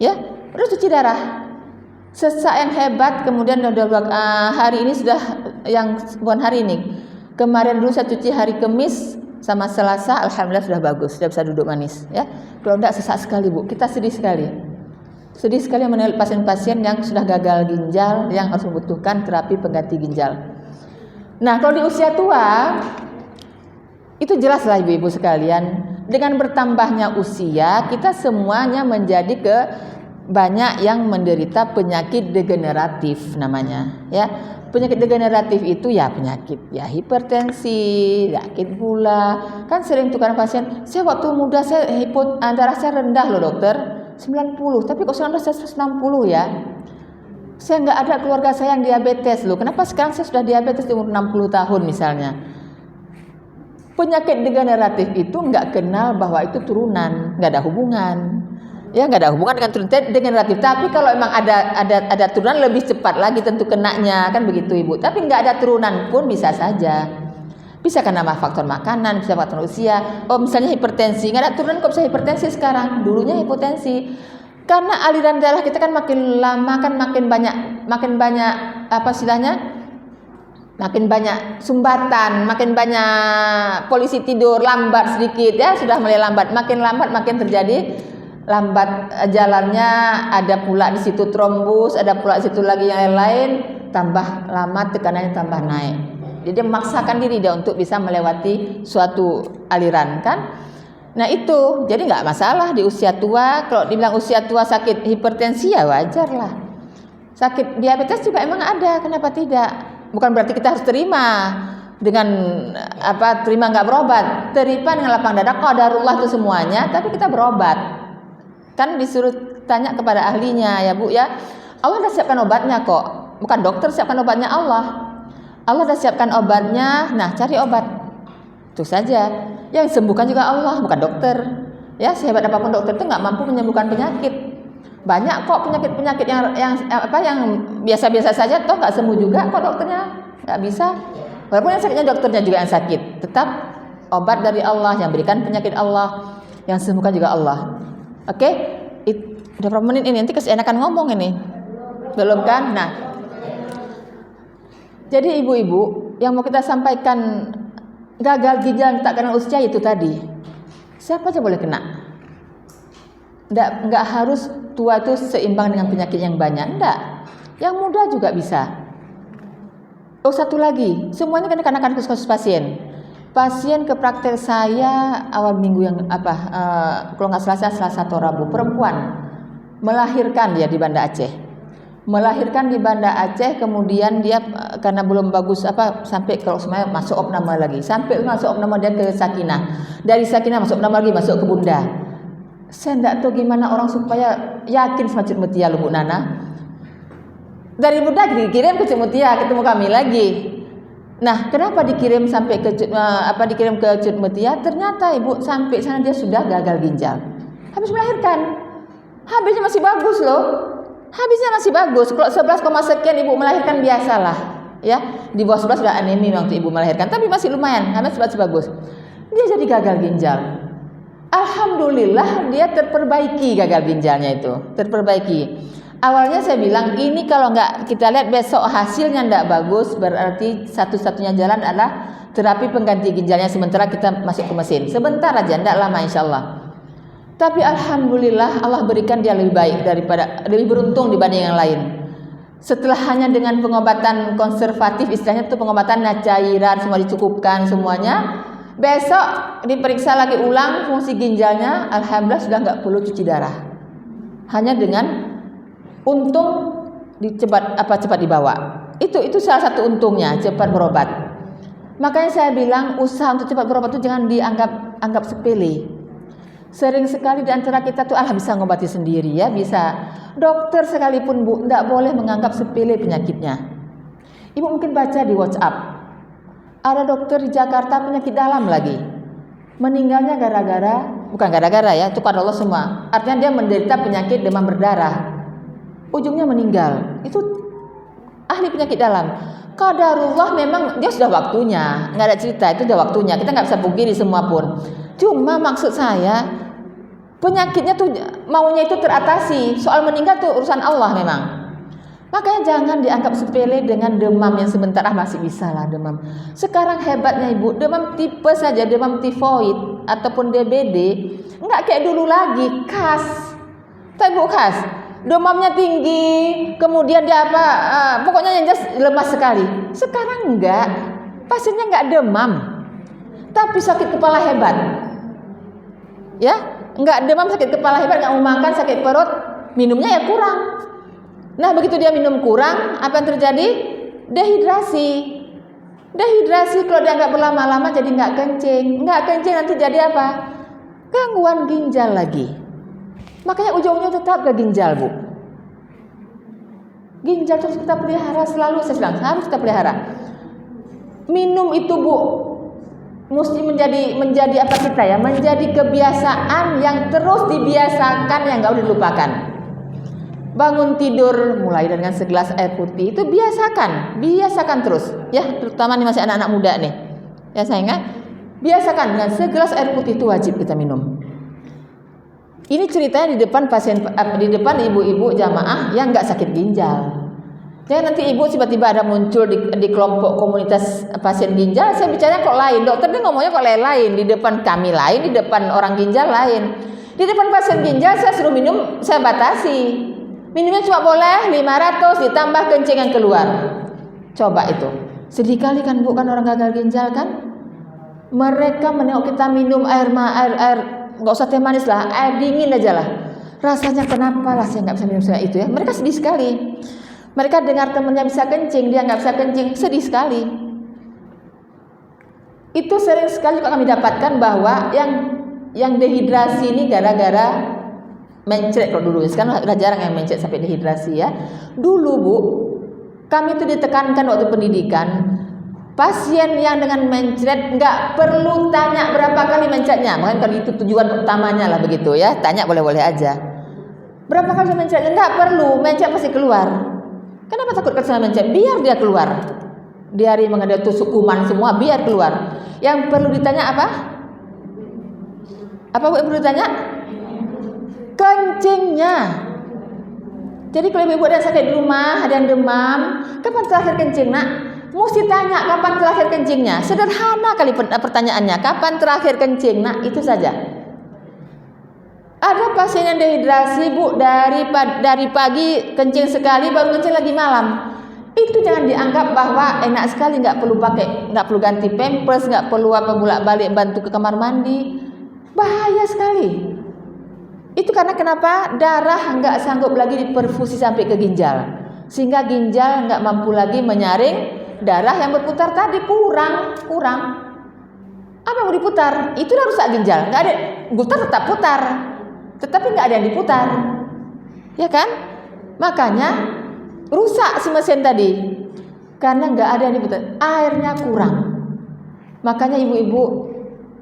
Ya, udah cuci darah. Sesak yang hebat, kemudian hari ini sudah yang bukan hari ini. Kemarin dulu saya cuci hari Kamis sama Selasa, alhamdulillah sudah bagus, sudah bisa duduk manis. Ya, kalau enggak sesak sekali, Bu. Kita sedih sekali. Sedih sekali melihat pasien-pasien yang sudah gagal ginjal, yang harus membutuhkan terapi pengganti ginjal. Nah, kalau di usia tua, itu jelaslah ibu-ibu sekalian, dengan bertambahnya usia, kita semuanya menjadi banyak yang menderita penyakit degeneratif namanya, ya. Penyakit degeneratif itu ya penyakit ya hipertensi, sakit gula. Kan sering tukar pasien, saya waktu muda darah saya rendah loh dokter, 90, tapi kok sekarang saya 160 ya. Saya nggak ada keluarga saya yang diabetes loh. Kenapa sekarang saya sudah diabetes di umur 60 tahun misalnya? Penyakit degeneratif itu nggak kenal bahwa itu turunan, nggak ada hubungan. Ya nggak ada hubungan dengan turunan degeneratif. Tapi kalau emang ada turunan lebih cepat lagi tentu kenanya, kan begitu Ibu. Tapi nggak ada turunan pun bisa saja. Bisa karena faktor makanan, bisa faktor usia. Oh misalnya hipertensi, nggak ada turunan kok bisa hipertensi sekarang. Dulunya hipotensi. Karena aliran darah kita kan makin lama kan makin banyak apa istilahnya? Makin banyak sumbatan, makin banyak polisi tidur, lambat sedikit ya, sudah mulai lambat, makin terjadi lambat jalannya, ada pula di situ trombus, ada pula di situ lagi yang lain, tambah lama tekanannya tambah naik. Jadi dia memaksakan diri dia untuk bisa melewati suatu aliran kan. Nah itu, jadi nggak masalah di usia tua. Kalau dibilang usia tua sakit hipertensi ya wajar lah. Sakit diabetes juga emang ada, kenapa tidak? Bukan berarti kita harus terima dengan terima nggak berobat, terima dengan lapang dada. Qadarullah itu semuanya, tapi kita berobat. Kan disuruh tanya kepada ahlinya ya Bu ya. Allah dah siapkan obatnya kok. Bukan dokter siapkan obatnya, Allah. Allah dah siapkan obatnya. Nah, cari obat. Itu saja. Yang sembuhkan juga Allah, bukan dokter. Ya, sehebat apapun dokter itu nggak mampu menyembuhkan penyakit. Banyak kok penyakit yang biasa-biasa saja toh nggak sembuh juga kok dokternya. Nggak bisa. Walaupun yang sakitnya dokternya juga yang sakit, tetap obat dari Allah, yang berikan penyakit Allah, yang sembuhkan juga Allah. Oke? Udah berapa menit ini? Nanti keseenakan ngomong ini. Belum kan? Nah, jadi ibu-ibu yang mau kita sampaikan, gagal ginjal tak karena usia itu tadi, siapa aja boleh kena. Nggak harus tua itu seimbang dengan penyakit yang banyak. Nggak. Yang muda juga bisa. Oh, satu lagi, semuanya kan akan kasus pasien. Pasien ke praktek saya awal minggu yang kalau nggak Selasa atau Rabu, perempuan melahirkan dia di Banda Aceh. Melahirkan di Banda Aceh, kemudian dia karena belum bagus sampai kalau semuanya masuk opname lagi. Sampai masuk opname dia ke Sakinah. Dari Sakinah masuk opname lagi, masuk ke Bunda. Saya enggak tahu gimana orang supaya yakin sama Cik Mutia Bu Nana. Dari Bunda dikirim ke Cik Mutia, ketemu kami lagi. Nah, kenapa dikirim sampai ke dikirim ke Cik Mutia? Ternyata ibu sampai sana dia sudah gagal ginjal. Habis melahirkan. Habisnya masih bagus loh. Habisnya masih bagus. Kalau 11, sekian ibu melahirkan biasalah, ya. Di bawah 11 sudah anemi waktu ibu melahirkan, tapi masih lumayan, karena masih bagus. Dia jadi gagal ginjal. Alhamdulillah dia terperbaiki gagal ginjalnya itu, terperbaiki. Awalnya saya bilang ini kalau nggak kita lihat besok hasilnya nggak bagus, berarti satu-satunya jalan adalah terapi pengganti ginjalnya sementara kita masuk ke mesin. Sebentar aja, nggak lama insya Allah. Tapi alhamdulillah Allah berikan dia lebih baik lebih beruntung dibanding yang lain. Setelah hanya dengan pengobatan konservatif, istilahnya itu pengobatan cairan semua dicukupkan semuanya. Besok diperiksa lagi ulang fungsi ginjalnya, alhamdulillah sudah nggak perlu cuci darah. Hanya dengan untung cepat dibawa. Itu salah satu untungnya, cepat berobat. Makanya saya bilang usaha untuk cepat berobat itu jangan dianggap sepele. Sering sekali di antara kita tuh bisa ngobati sendiri ya, bisa. Dokter sekalipun Bu, tidak boleh menganggap sepele penyakitnya. Ibu mungkin baca di WhatsApp, ada dokter di Jakarta penyakit dalam lagi. Meninggalnya bukan gara-gara ya, itu pada Allah semua. Artinya dia menderita penyakit demam berdarah. Ujungnya meninggal. Itu ahli penyakit dalam. Qadarullah memang dia sudah waktunya, nggak ada cerita, itu sudah waktunya. Kita nggak bisa pungkiri semua pun. Cuma maksud saya penyakitnya tuh maunya itu teratasi. Soal meninggal tuh urusan Allah memang. Makanya jangan dianggap sepele dengan demam yang sebentar masih bisa lah demam. Sekarang hebatnya ibu, demam tipes saja, demam tifoid ataupun DBD nggak kayak dulu lagi khas. Tapi bu khas. Demamnya tinggi, kemudian dia pokoknya yang jelas lemas sekali. Sekarang enggak, pasiennya enggak demam, tapi sakit kepala hebat. Ya, enggak demam, sakit kepala hebat, enggak mau makan, sakit perut, minumnya ya kurang. Nah, begitu dia minum kurang, apa yang terjadi? Dehidrasi. Dehidrasi kalau dia enggak berlama-lama jadi enggak kencing. Enggak kencing nanti jadi apa? Gangguan ginjal lagi. Makanya ujungnya tetap ke ginjal, Bu. Ginjal terus kita pelihara selalu, saya bilang harus kita pelihara. Minum itu, Bu, mesti menjadi apa kita ya? Menjadi kebiasaan yang terus dibiasakan, yang enggak boleh dilupakan. Bangun tidur mulai dengan segelas air putih itu biasakan terus, ya, terutama nih masih anak-anak muda nih. Ya sayangnya, biasakan dengan segelas air putih itu wajib kita minum. Ini ceritanya di depan ibu-ibu jamaah yang nggak sakit ginjal. Jangan nanti ibu tiba-tiba ada muncul di kelompok komunitas pasien ginjal, saya bicara kok lain, dokter dia ngomongnya kok lain, di depan kami lain, di depan orang ginjal lain. Di depan pasien ginjal saya suruh minum, saya batasi. Minumnya cuma boleh 500 ditambah kencing yang keluar. Coba itu. Sedih kali kan Bu, kan orang gagal ginjal kan? Mereka menengok kita minum air nggak usah teh manis lah, air dingin aja lah. Rasanya kenapa lah saya nggak bisa minum itu ya. Mereka sedih sekali. Mereka dengar temennya bisa kencing, dia nggak bisa kencing, sedih sekali. Itu sering sekali kami dapatkan bahwa yang dehidrasi ini gara-gara mencret kalau dulu. Sekarang udah jarang yang mencret sampai dehidrasi ya. Dulu Bu, kami itu ditekankan waktu pendidikan. Pasien yang dengan mencret nggak perlu tanya berapa kali mencretnya, makanya kalau itu tujuan utamanya lah begitu ya, tanya boleh-boleh aja. Berapa kali mencretnya nggak perlu, mencret pasti keluar. Kenapa takut kesana mencret? Biar dia keluar. Diare mengenai tusuk kuman semua biar keluar. Yang perlu ditanya apa? Apa yang perlu ditanya? Kencingnya. Jadi kalau ibu ada sakit di rumah, ada yang demam, kapan terakhir kencing nak? Mesti tanya kapan terakhir kencingnya. Sederhana kali pertanyaannya, kapan terakhir kencing nak? Itu saja. Ada pasien yang dehidrasi bu, dari pagi kencing sekali, baru kencing lagi malam. Itu jangan dianggap bahwa enak sekali, nggak perlu ganti pampers, nggak perlu bolak-balik bantu ke kamar mandi. Bahaya sekali. Itu karena kenapa? Darah nggak sanggup lagi diperfusi sampai ke ginjal, sehingga ginjal nggak mampu lagi menyaring darah yang berputar tadi, kurang. Apa yang mau diputar? Itu udah rusak ginjal. Nggak ada, putar tetap putar, tetapi nggak ada yang diputar, ya kan? Makanya rusak si mesin tadi karena nggak ada yang diputar, airnya kurang. Makanya ibu-ibu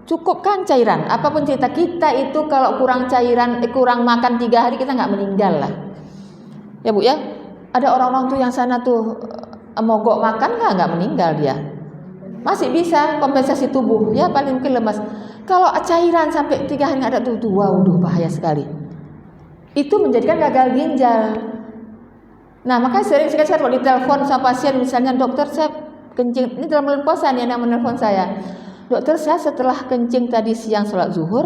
cukupkan cairan. Apapun cerita kita itu kalau kurang cairan, kurang makan 3 hari kita nggak meninggal lah. Ya bu ya. Ada orang-orang tuh yang sana tuh mogok makan nggak meninggal dia. Masih bisa kompensasi tubuh. Ya paling mungkin lemas. Kalau cairan sampai 3 hari nggak ada tuh, waduh bahaya sekali. Itu menjadikan gagal ginjal. Nah makanya sering sekali kalau ditelepon sama pasien misalnya, dokter saya kencing, ini dalam bulan puasa nih yang menelpon saya. Dokter saya setelah kencing tadi siang sholat zuhur,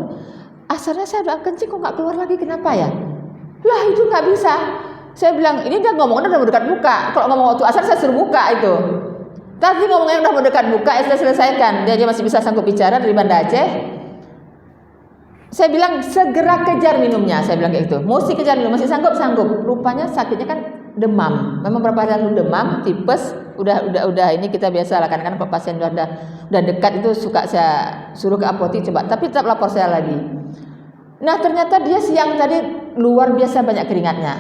asarnya saya udah kencing kok nggak keluar lagi, kenapa ya? Lah itu nggak bisa. Saya bilang ini dia ngomongnya udah mau dekat buka. Kalau ngomong waktu asar saya suruh buka itu. Tadi ngomongnya udah mau dekat buka, ya sudah selesaikan. Dia masih bisa sanggup bicara dari Banda Aceh. Saya bilang segera kejar minumnya. Saya bilang kayak gitu. Mesti kejar minum, masih sanggup. Rupanya sakitnya kan demam. Memang berapa hari lalu demam, tipes. Udah ini kita biasa lah kan Pak pasien udah dekat itu suka saya suruh ke apotek coba, tapi tetap lapor saya lagi. Nah ternyata dia siang tadi luar biasa banyak keringatnya.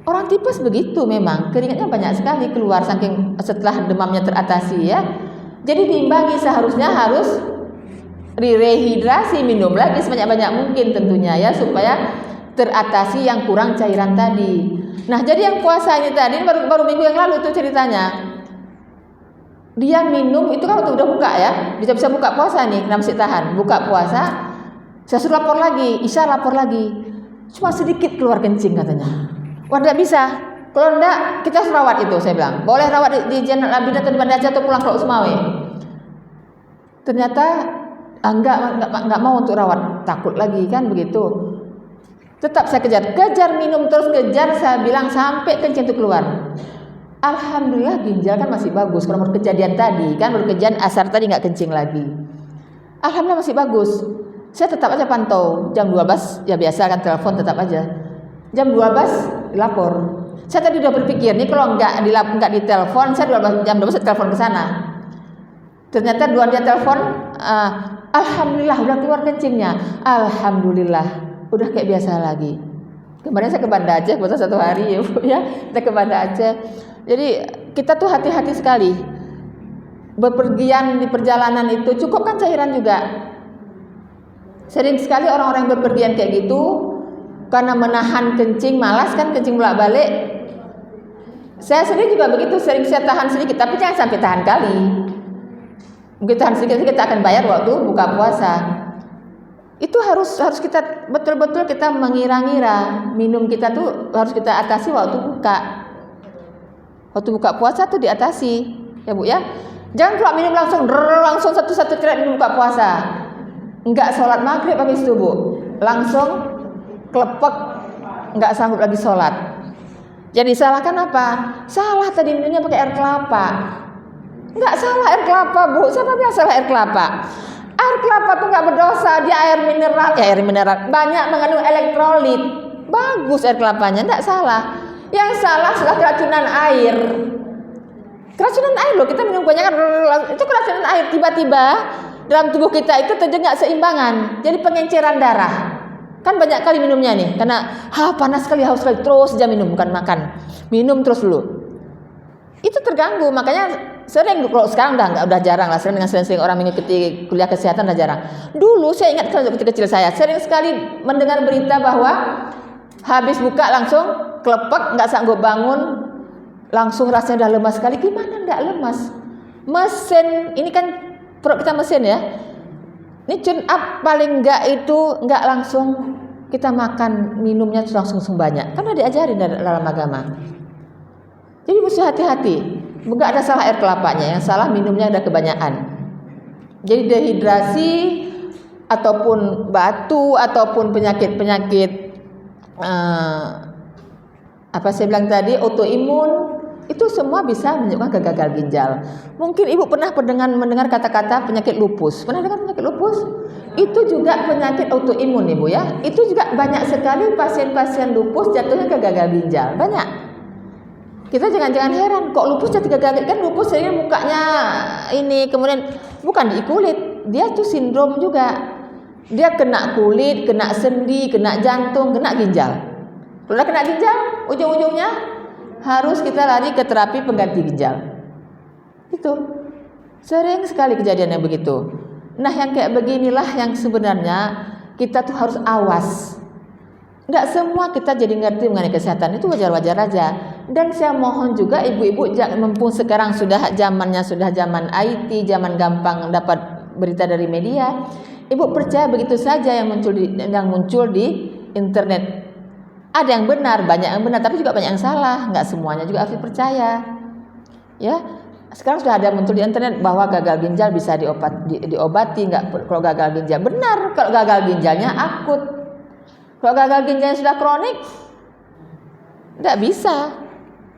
Orang tipes begitu memang, keringatnya banyak sekali keluar saking setelah demamnya teratasi ya. Jadi diimbangi, seharusnya harus rehidrasi, minum lagi sebanyak-banyak mungkin tentunya ya, supaya teratasi yang kurang cairan tadi. Nah jadi yang puasa ini tadi baru minggu yang lalu tuh ceritanya. Dia minum itu kan waktu udah buka ya, bisa buka puasa nih, karena masih tahan. Buka puasa, saya suruh lapor lagi, Isya lapor lagi. Cuma sedikit keluar kencing katanya. Wah enggak bisa. Kalau enggak kita harus rawat itu, saya bilang. Boleh rawat di Jenderal Abidin atau di Banda Aceh atau pulang ke Usmawe. Ternyata enggak mau untuk rawat, takut lagi kan begitu. Tetap saya kejar minum terus, saya bilang sampai kencing itu keluar. Alhamdulillah ginjal kan masih bagus. Kalau baru kejadian tadi kan, baru kejadian asar tadi nggak kencing lagi. Alhamdulillah masih bagus. Saya tetap aja pantau jam 12 ya biasa kan, telepon tetap aja. Jam 12 lapor. Saya tadi udah berpikir nih kalau nggak ditelepon, saya jam 12 saya telepon ke sana. Ternyata dia telepon, alhamdulillah udah keluar kencingnya. Alhamdulillah udah kayak biasa lagi. Kemarin saya ke Banda Aceh puasa 1 hari ya bu ya, kita ke Banda Aceh. Jadi kita tuh hati-hati sekali bepergian di perjalanan itu, cukupkan cairan juga. Sering sekali orang-orang yang berpergian kayak gitu karena menahan kencing, malas kan kencing bolak-balik. Saya sendiri juga begitu, sering saya tahan sedikit, tapi jangan sampai tahan kali. Mungkin tahan sedikit kita akan bayar waktu buka puasa. Itu harus kita betul-betul kita mengira-ngira, minum kita tuh harus kita atasi waktu buka. Waktu buka puasa tuh diatasi, ya bu ya. Jangan pula minum langsung satu-satu cerat minum buka puasa. Enggak sholat maghrib habis itu bu, langsung klepek, enggak sanggup lagi sholat. Jadi salahkan apa? Salah tadi minumnya pakai air kelapa. Enggak salah air kelapa bu, siapa bilang salah air kelapa? Air kelapa tuh nggak berdosa, dia air mineral banyak mengandung elektrolit, bagus air kelapanya, nggak salah. Yang salah adalah keracunan air. Keracunan air loh, kita minum banyak itu keracunan air, tiba-tiba dalam tubuh kita itu terjadi keseimbangan, jadi pengenceran darah. Kan banyak kali minumnya nih, karena panas sekali, haus sekali, terus aja minum, bukan makan, minum terus dulu. Itu terganggu, makanya sering, kalau sekarang udah jarang lah, sering orang mengikuti kuliah kesehatan udah jarang. Dulu saya ingat ketika kecil saya sering sekali mendengar berita bahwa habis buka langsung klepek, nggak sanggup bangun, langsung rasanya udah lemas sekali. Gimana nggak lemas? Mesin, ini kan perut kita mesin ya. Ini tune up paling enggak itu enggak langsung kita makan, minumnya langsung banyak. Karena diajarin dalam agama. Jadi mesti hati-hati. Enggak ada salah air kelapanya, yang salah minumnya ada kebanyakan. Jadi dehidrasi ataupun batu ataupun penyakit-penyakit apa saya bilang tadi, autoimun, itu semua bisa menyebabkan gagal ginjal. Mungkin ibu pernah mendengar kata-kata penyakit lupus. Pernah dengar penyakit lupus? Itu juga penyakit autoimun ibu ya. Itu juga banyak sekali pasien-pasien lupus jatuhnya ke gagal ginjal. Banyak. Kita jangan heran kok lupus jadi gagal. Kan lupus saya mukanya ini, kemudian bukan di kulit, dia tuh sindrom juga. Dia kena kulit, kena sendi, kena jantung, kena ginjal. Kalau kena ginjal, ujung-ujungnya harus kita lari ke terapi pengganti ginjal. Itu sering sekali kejadian yang begitu. Nah, yang kayak beginilah yang sebenarnya kita tuh harus awas. Nggak semua kita jadi ngerti mengenai kesehatan, itu wajar-wajar aja. Dan saya mohon juga ibu-ibu, mumpung sekarang sudah zamannya sudah zaman IT, zaman gampang dapat berita dari media, ibu percaya begitu saja yang muncul di internet. Ada yang benar, banyak yang benar, tapi juga banyak yang salah. Nggak semuanya juga harus dipercaya. Ya, sekarang sudah ada muncul di internet bahwa gagal ginjal bisa diobati. Nggak, kalau gagal ginjal benar, kalau gagal ginjalnya akut. Kalau gagal ginjalnya sudah kronik, nggak bisa.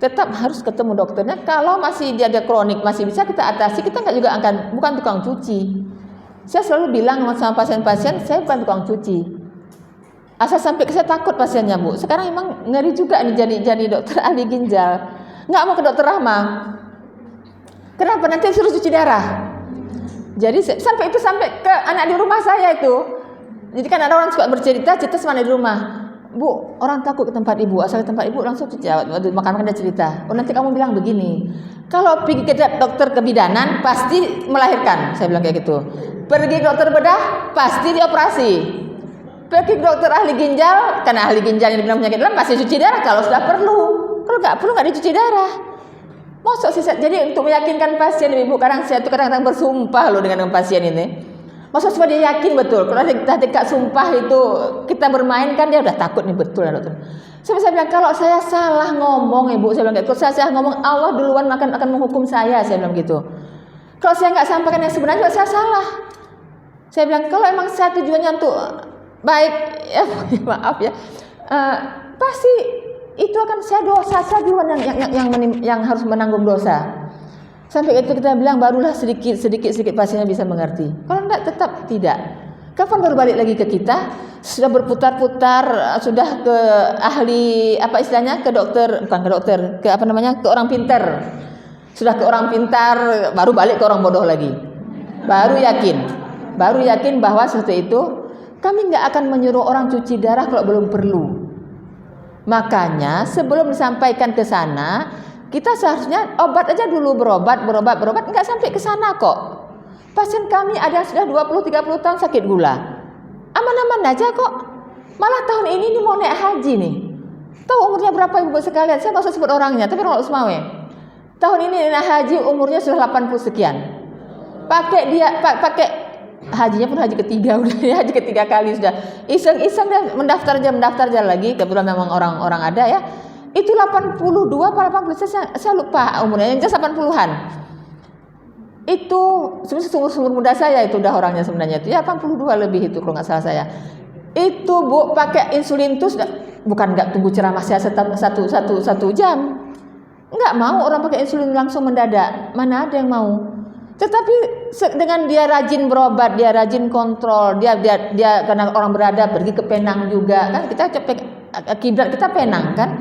Tetap harus ketemu dokternya. Kalau masih dia ada kronik, masih bisa kita atasi. Kita nggak juga bukan tukang cuci. Saya selalu bilang sama pasien-pasien, saya bukan tukang cuci. Asal sampai saya takut pasiennya bu. Sekarang emang ngeri juga nih jadi dokter ahli ginjal. Nggak mau ke dokter Rahma. Kenapa? Nanti suruh cuci darah. Jadi sampai ke anak di rumah saya itu. Jadi kan ada orang suka cerita semana di rumah. Bu, orang takut ke tempat ibu. Asal ke tempat ibu langsung cuci. Makan dia cerita. Oh nanti kamu bilang begini. Kalau pergi ke dokter kebidanan pasti melahirkan. Saya bilang kayak gitu. Pergi ke dokter bedah pasti dioperasi. Pergi ke dokter ahli ginjal, karena ahli ginjal yang dibilang penyakit dalam pasti cuci darah kalau sudah perlu. Kalau nggak perlu nggak dicuci darah. Maksud sih, jadi untuk meyakinkan pasien ibu, saya tuh kadang-kadang bersumpah loh dengan pasien ini. Maksud supaya dia yakin betul. Kalau dekat sumpah itu kita bermain kan dia udah takut nih betul ya dokter. Saya bilang kalau saya salah ngomong ibu, saya bilang kalau saya salah ngomong Allah duluan akan menghukum saya bilang gitu. Kalau saya nggak sampaikan yang sebenarnya saya salah. Saya bilang kalau emang saya tujuannya untuk baik, ya maaf ya, pasti itu akan saya dosa, saya duluan yang harus menanggung dosa. Sampai itu kita bilang barulah sedikit pasiennya bisa mengerti. Kalau enggak tetap tidak. Kapan baru balik lagi ke kita? Sudah berputar-putar, sudah ke ahli ke orang pintar. Sudah ke orang pintar, baru balik ke orang bodoh lagi. Baru yakin bahwa seperti itu. Kami nggak akan menyuruh orang cuci darah kalau belum perlu. Makanya sebelum disampaikan ke sana, kita seharusnya obat aja dulu, berobat, nggak sampai ke sana kok. Pasien kami ada yang sudah 20-30 tahun sakit gula. Aman-aman aja kok. Malah tahun ini mau naik haji nih. Tahu umurnya berapa ibu sekalian? Saya nggak usah sebut orangnya, tapi orang Usmawe. Tahun ini naik haji umurnya sudah 80 sekian. Pakai hajinya pun haji ketiga, udah haji ketiga kali sudah. Iseng-iseng dia mendaftar aja lagi, kebetulan memang orang-orang ada ya. Itu 82 apa 80, saya lupa umurnya, yang jelas 80-an. Itu sebenarnya sumur muda saya itu udah orangnya sebenarnya itu ya 82 lebih itu kalau nggak salah saya. Itu bu pakai insulin tuh sudah, bukan nggak tunggu ceramah saya satu jam. Nggak mau orang pakai insulin langsung mendadak, mana ada yang mau. Tetapi dengan dia rajin berobat, dia rajin kontrol, dia karena orang beradab pergi ke Penang juga kan, kita kiblat kita Penang kan.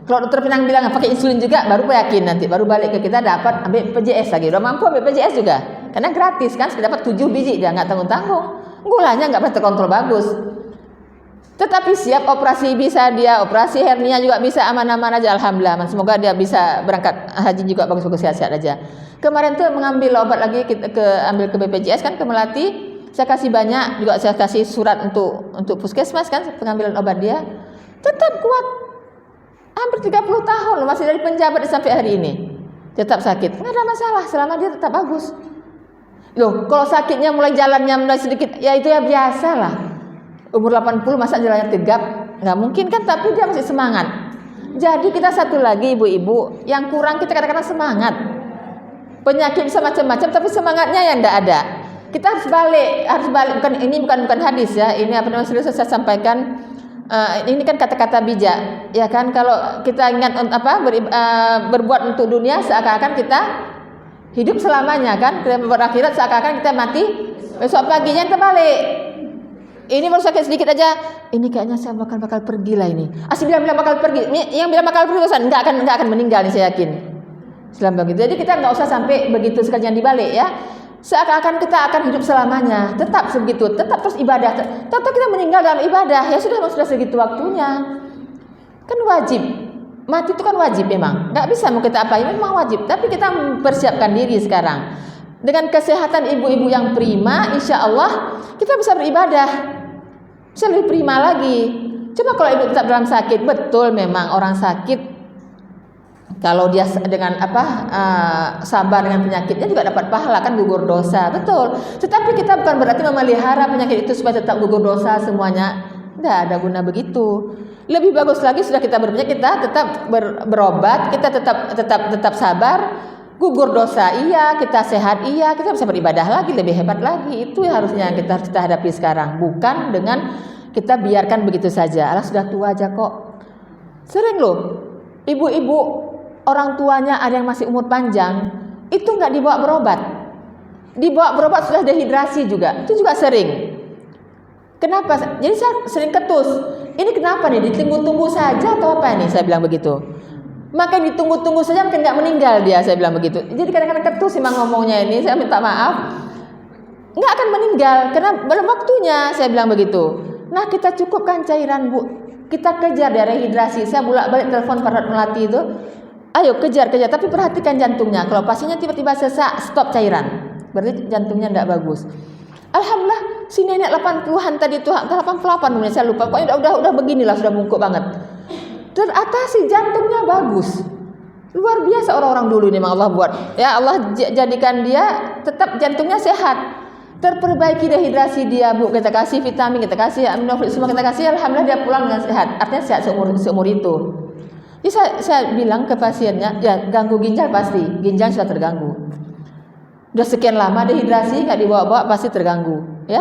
Kalau dokter Penang bilang pakai insulin juga, baru yakin nanti, baru balik ke kita dapat ambil PJS lagi. Udah mampu ambil PJS juga, karena gratis kan, dapat 7 biji dia nggak tanggung-tanggung. Gulanya nggak pernah terkontrol bagus. Tetapi siap operasi, bisa dia operasi hernia juga bisa aman-aman aja, alhamdulillah. Semoga dia bisa berangkat haji juga bagus-bagus, sehat-sehat aja. Kemarin tuh mengambil obat lagi ambil ke BPJS kan, ke Melati. Saya kasih banyak juga, saya kasih surat untuk puskesmas kan, pengambilan obat dia. Tetap kuat. Hampir 30 tahun masih dari penjabat sampai hari ini. tetap sakit, nggak ada masalah selama dia tetap bagus. Loh, kalau sakitnya mulai jalannya mulai sedikit, ya itu ya biasa lah. Umur 80 masa jalannya tegap, nggak mungkin kan, tapi dia masih semangat. Jadi kita satu lagi ibu-ibu, yang kurang kita kadang-kadang semangat. Penyakit bisa macam-macam, tapi semangatnya yang nggak ada. Kita harus balik. Bukan hadis ya, ini apa namanya, sudah saya sampaikan. Ini kan kata-kata bijak, ya kan? Kalau kita ingat berbuat untuk dunia, seakan-akan kita hidup selamanya kan, kita berakhirat seakan-akan kita mati besok paginya kita balik. Ini baru sakit sedikit aja, ini kayaknya saya bakal pergi lah ini. Asli bilang bakal pergi, yang bilang bakal pergi nggak akan meninggal nih saya yakin. Selama begitu, jadi kita nggak usah sampai begitu sekalian dibalik ya. Seakan-akan kita akan hidup selamanya, tetap segitu, tetap terus ibadah. Tetap kita meninggal dalam ibadah, ya sudah segitu waktunya. Kan wajib. Mati itu kan wajib memang, nggak bisa mau kita apain, memang wajib. Tapi kita mempersiapkan diri sekarang dengan kesehatan ibu-ibu yang prima, insya Allah kita bisa beribadah, bisa lebih prima lagi. Coba kalau ibu tetap dalam sakit, betul memang orang sakit kalau dia dengan sabar dengan penyakitnya juga dapat pahala kan, gugur dosa, betul. Tetapi kita bukan berarti memelihara penyakit itu supaya tetap gugur dosa semuanya, nggak ada guna begitu. Lebih bagus lagi sudah kita berpenyakit, kita tetap berobat, kita tetap sabar, gugur dosa iya, kita sehat iya, kita bisa beribadah lagi, lebih hebat lagi. Itu harusnya kita hadapi sekarang, bukan dengan kita biarkan begitu saja. Allah sudah tua aja kok. Sering loh ibu-ibu orang tuanya ada yang masih umur panjang, itu nggak dibawa berobat sudah dehidrasi juga, itu juga sering. Kenapa? Jadi saya sering ketus. Ini kenapa nih? Ditunggu-tunggu saja atau apa ini? Saya bilang begitu. Makin ditunggu-tunggu saja mungkin nggak meninggal dia. Saya bilang begitu. Jadi kadang-kadang ketus memang ngomongnya ini. Saya minta maaf. Nggak akan meninggal karena belum waktunya. Saya bilang begitu. Nah kita cukupkan cairan bu. Kita kejar dia rehidrasi. Saya bolak-balik telepon para pelatih itu. Ayo kejar. Tapi perhatikan jantungnya. Kalau pasiennya tiba-tiba sesak, stop cairan. Berarti jantungnya nggak bagus. Alhamdulillah si nenek 80-an tadi tuh, 88 mungkin saya lupa. Pokoknya udah beginilah, sudah bungkuk banget. Teratasi, jantungnya bagus. Luar biasa orang-orang dulu ini memang Allah buat. Ya Allah jadikan dia tetap jantungnya sehat. Terperbaiki dehidrasi dia, Bu. Kita kasih vitamin, kita kasih aminofilit, semua kita kasih, alhamdulillah dia pulang dengan sehat. Artinya sehat seumur itu. Jadi saya bilang ke pasiennya, ya ganggu ginjal pasti. Ginjal sudah terganggu. Udah sekian lama dehidrasi nggak dibawa-bawa pasti terganggu, ya.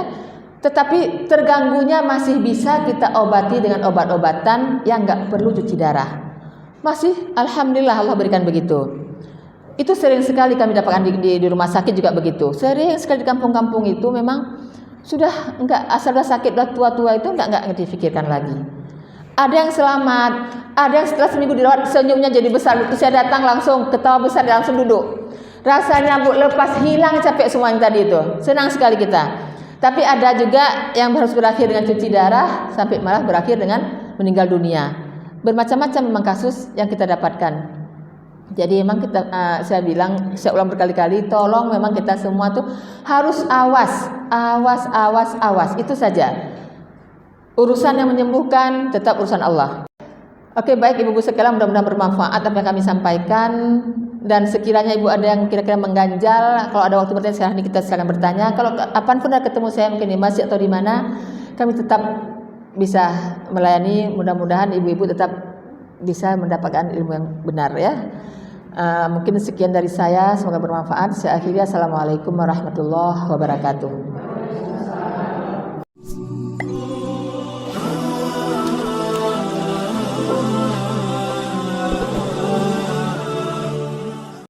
Tetapi terganggunya masih bisa kita obati dengan obat-obatan yang nggak perlu cuci darah. Masih, alhamdulillah Allah berikan begitu. Itu sering sekali kami dapatkan di rumah sakit juga begitu. Sering sekali di kampung-kampung itu memang sudah nggak, asal udah sakit udah tua-tua itu nggak dipikirkan lagi. Ada yang selamat, ada yang setelah seminggu dirawat senyumnya jadi besar. Waktu saya datang langsung ketawa besar dan langsung duduk. Rasanya Bu lepas hilang capek semua yang tadi itu. Senang sekali kita. Tapi ada juga yang harus berakhir dengan cuci darah sampai malah berakhir dengan meninggal dunia. Bermacam-macam memang kasus yang kita dapatkan. Jadi memang kita saya ulang berkali-kali, tolong memang kita semua tuh harus awas. Itu saja. Urusan yang menyembuhkan tetap urusan Allah. Oke, baik ibu-ibu sekalian, mudah-mudahan bermanfaat apa yang kami sampaikan. Dan sekiranya ibu ada yang kira-kira mengganjal, kalau ada waktu bertanya sekarang ini kita silakan bertanya. Kalau kapanpun ada ketemu saya mungkin di masjid atau di mana, kami tetap bisa melayani. Mudah-mudahan ibu-ibu tetap bisa mendapatkan ilmu yang benar ya. Mungkin sekian dari saya, semoga bermanfaat. Saya akhiri, assalamualaikum warahmatullahi wabarakatuh.